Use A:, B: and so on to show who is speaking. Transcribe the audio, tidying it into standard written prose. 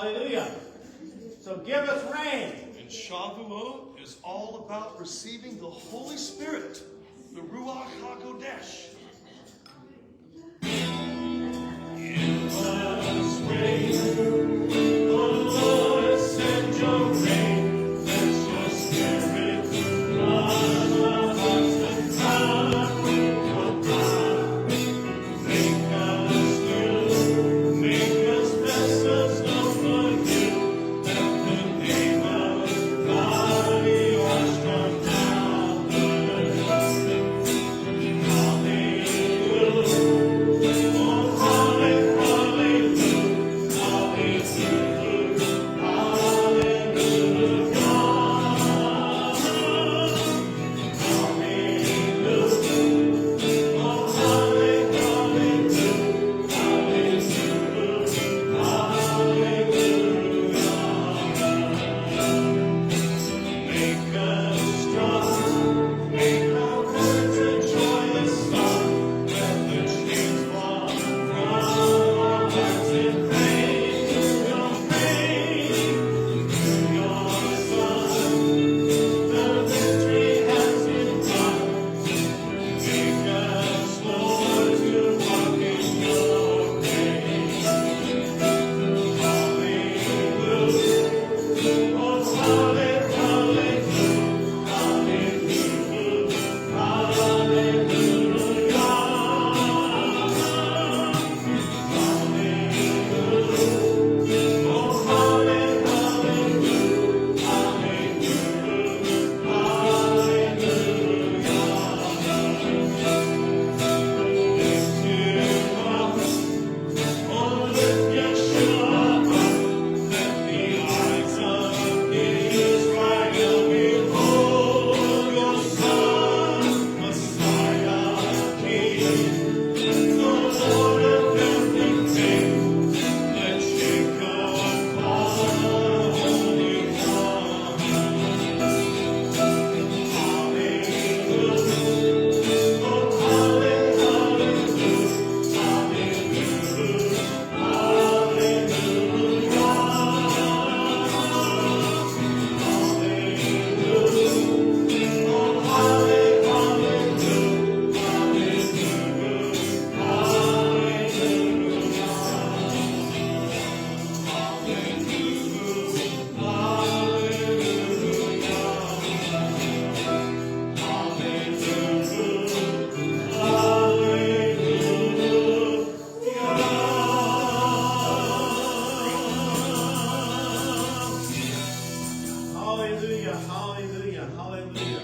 A: Hallelujah. So give us rain.
B: And Shavuot is all about receiving the Holy Spirit, the Ruach HaKodesh. Give us rain, oh Lord, send your rain. Let your Spirit flood our hearts with power, oh God. Make us new, make us vessels known for you. Let the name of God be washed from Calvary. Hallelujah. Oh, hallelujah. Make us strong, make our words a joyous song. Let the chains fall from our hearts in praise to your reign, to your Son. The victory has been won. Make us, Lord, to walk in your grace. Hallelujah. Oh,